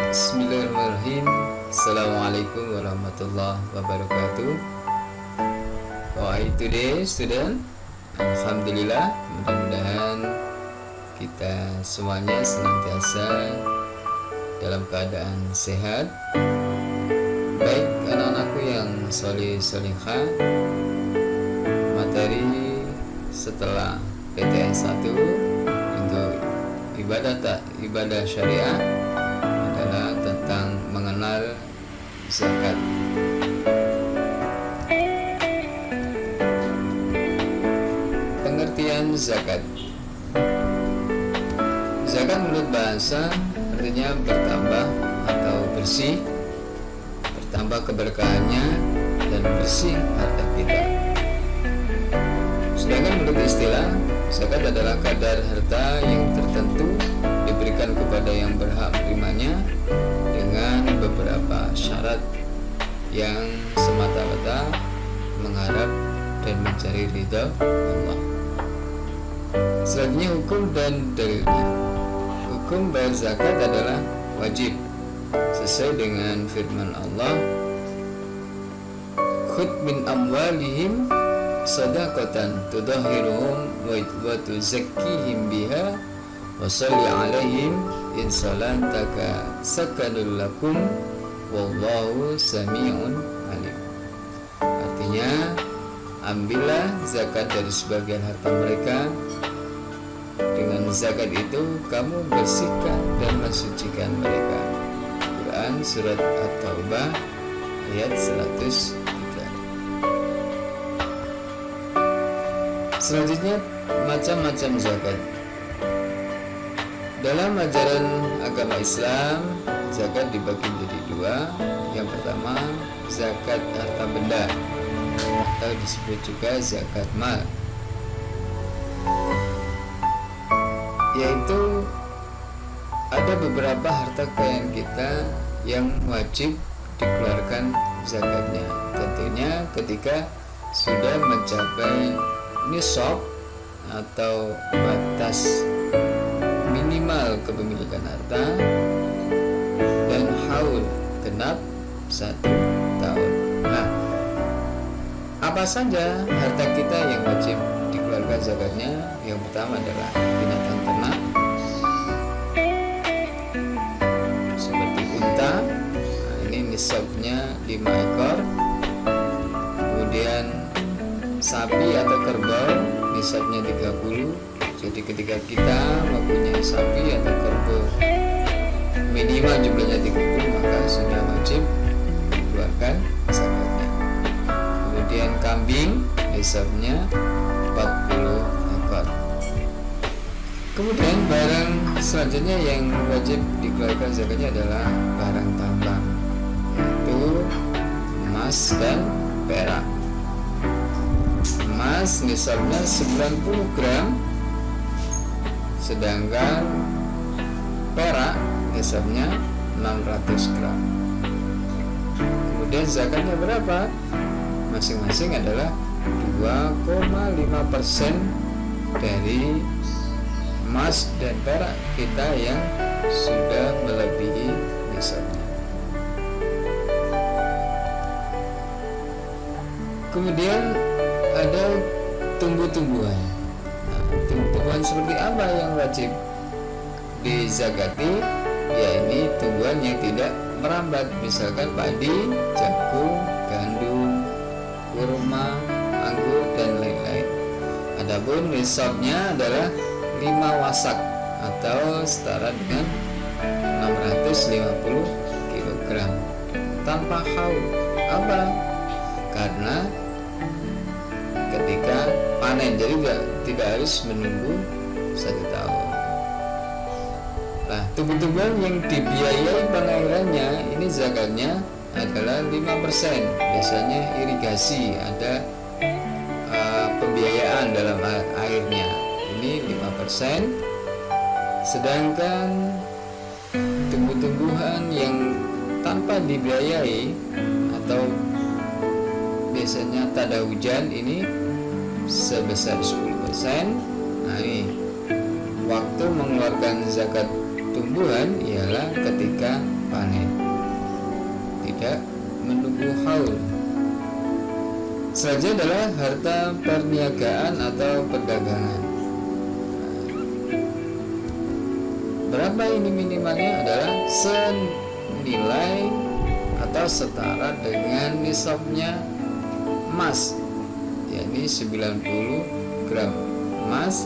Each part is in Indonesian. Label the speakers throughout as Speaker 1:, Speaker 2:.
Speaker 1: Bismillahirrahmanirrahim. Assalamualaikum warahmatullahi wabarakatuh. How are you today, student? Alhamdulillah, mudah-mudahan kita semuanya senantiasa dalam keadaan sehat. Baik anak-anakku yang soleh-solehah, materi setelah PTN 1 untuk ibadah syariah adalah tentang mengenal zakat. Pengertian zakat. Zakat menurut bahasa artinya bertambah atau bersih, bertambah keberkahannya dan bersih harta kita. Sedangkan menurut istilah, zakat adalah kadar harta yang tertentu diberikan kepada yang berhak menerimanya dengan beberapa syarat yang semata-mata mengharap dan mencari ridha Allah. Selanjutnya hukum dan dalilnya. Hukum bayar zakat adalah wajib sesuai dengan firman Allah, khudh min amwalihim sadaqatan tudahhiruhum wa tuzakkihim biha wa sholli 'alaihim in salataka sakanul lakum wallahu sami'un alim. Artinya, ambillah zakat dari sebagian harta mereka. Dengan zakat itu kamu bersihkan dan mensucikan mereka. Quran surat At-Taubah ayat 103. Selanjutnya, macam-macam zakat. Dalam ajaran agama Islam, zakat dibagi menjadi dua. Yang pertama, zakat harta benda atau disebut juga zakat mal, yaitu ada beberapa harta kekayaan kita yang wajib dikeluarkan zakatnya. Tentunya ketika sudah mencapai nisab atau batas minimal kepemilikan harta dan haul genap 1 tahun. Nah, apa saja harta kita yang wajib dikeluarkan zakatnya? Yang pertama adalah binatang ternak seperti unta. Nah, ini nisabnya 5 ekor. Kemudian sapi atau kerbau nisabnya 30. Jadi ketika kita mempunyai sapi atau kerbau minimal jumlahnya 30, maka sudah wajib dikeluarkan zakatnya. Kemudian kambing nisabnya 40 ekor. Kemudian barang selanjutnya yang wajib dikeluarkan zakatnya adalah barang tambang, yaitu emas dan perak. Emas nisabnya 90 gram, sedangkan perak nisabnya 600 gram. Kemudian zakatnya berapa? Masing-masing adalah 2,5% dari emas dan perak kita yang sudah melebihi nisabnya. Kemudian ada tumbuh-tumbuhan. Nah, tumbuh-tumbuhan seperti apa yang wajib dizakati? Ya, ini tumbuhan yang tidak merambat, misalkan padi, jagung, gandum, kurma, anggur, dan lain-lain. Adapun nisabnya adalah 5 wasak atau setara dengan 650 kg tanpa haul. Apa? Karena ketika panen, jadi tidak harus menunggu 1 tahun. Nah, tumbuh-tumbuhan yang dibiayai pengairannya, ini zakatnya adalah 5%. Biasanya irigasi, ada pembiayaan dalam airnya, ini 5%. Sedangkan tumbuh-tumbuhan yang tanpa dibiayai atau biasanya tak ada hujan, ini sebesar 10%. Nah, ini waktu mengeluarkan zakat tumbuhan ialah ketika panen, tidak menunggu haul. Selanjutnya adalah harta perniagaan atau perdagangan. Berapa ini minimalnya? Adalah senilai atau setara dengan nisabnya emas, yakni 90 gram emas,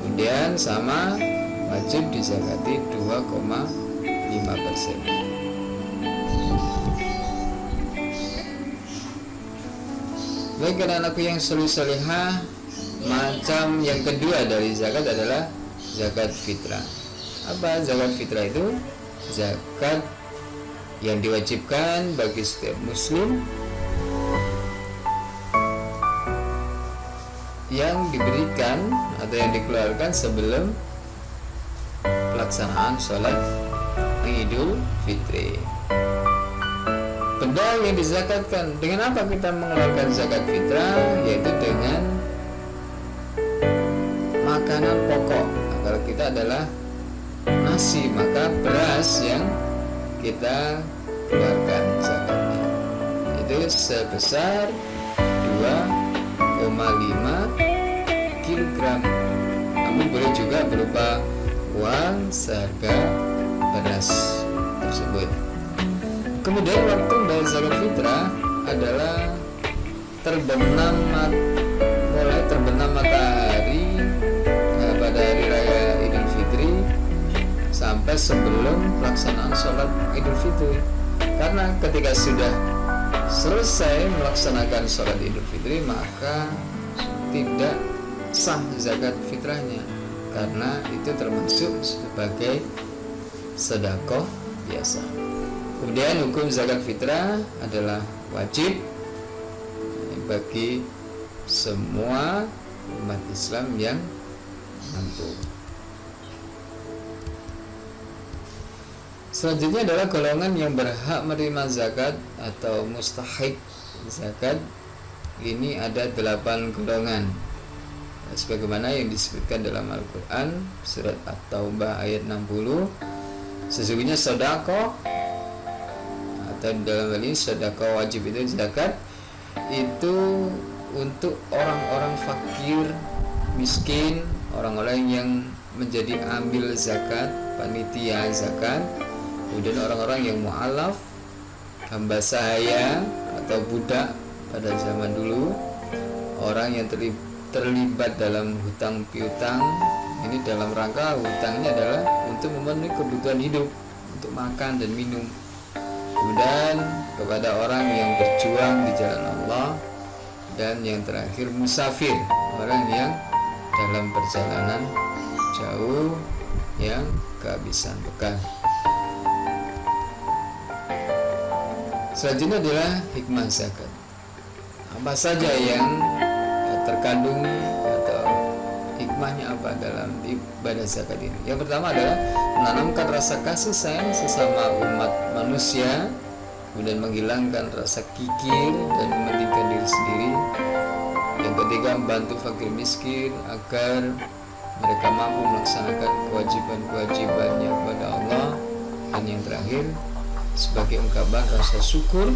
Speaker 1: kemudian sama wajib dizakati 2,5%. Baik anak-anakku yang soleh-solehah, macam yang kedua dari zakat adalah zakat fitrah. Apa zakat fitrah itu? Zakat yang diwajibkan bagi setiap muslim yang diberikan atau yang dikeluarkan sebelum pelaksanaan sholat Idul Fitri. Benda yang dizakatkan, dengan apa kita mengeluarkan zakat fitrah? Yaitu dengan makanan pokok. Kalau kita adalah nasi, maka beras yang kita keluarkan zakatnya itu sebesar 2,5 kg. Namun boleh juga berupa uang seharga beras tersebut. Kemudian waktu bayar zakat fitrah adalah mulai terbenam matahari pada hari raya Idul Fitri sampai sebelum pelaksanaan sholat Idul Fitri. Karena ketika sudah selesai melaksanakan sholat Idul Fitri, maka tidak sah zakat fitrahnya, karena itu termasuk sebagai sedekah biasa. Kemudian hukum zakat fitrah adalah wajib bagi semua umat Islam yang mampu. Selanjutnya adalah golongan yang berhak menerima zakat atau mustahik zakat. Ini ada 8 golongan, sebagaimana yang disebutkan dalam Al-Quran surat At-Taubah ayat 60. Sesungguhnya sedekah atau dalam hal ini sedekah wajib itu zakat itu untuk orang-orang fakir, miskin, orang-orang yang menjadi ambil zakat, panitia zakat, kemudian orang-orang yang mu'alaf, hamba sahaya atau budak pada zaman dulu, orang yang terlibat dalam hutang piutang. Ini dalam rangka hutangnya adalah untuk memenuhi kebutuhan hidup, untuk makan dan minum. Kemudian kepada orang yang berjuang di jalan Allah, dan yang terakhir musafir, orang yang dalam perjalanan jauh yang kehabisan bekal. Selanjutnya adalah hikmah zakat. Apa saja yang terkandung atau hikmahnya apa dalam ibadah zakat ini? Yang pertama adalah menanamkan rasa kasih sayang sesama umat manusia, kemudian menghilangkan rasa kikir dan mementingkan diri sendiri. Yang ketiga, membantu fakir miskin agar mereka mampu melaksanakan kewajiban-kewajibannya kepada Allah. Dan yang terakhir, sebagai ungkapan rasa syukur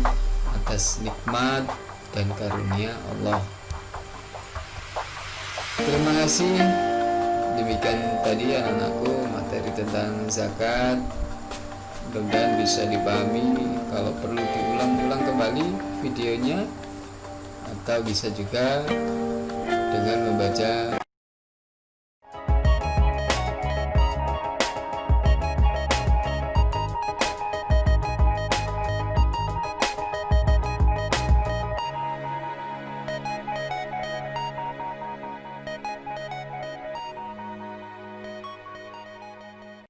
Speaker 1: atas nikmat dan karunia Allah. Terima kasih. Demikian tadi anak-anakku materi tentang zakat. Mudah-mudahan bisa dipahami. Kalau perlu diulang-ulang kembali videonya, atau bisa juga dengan membaca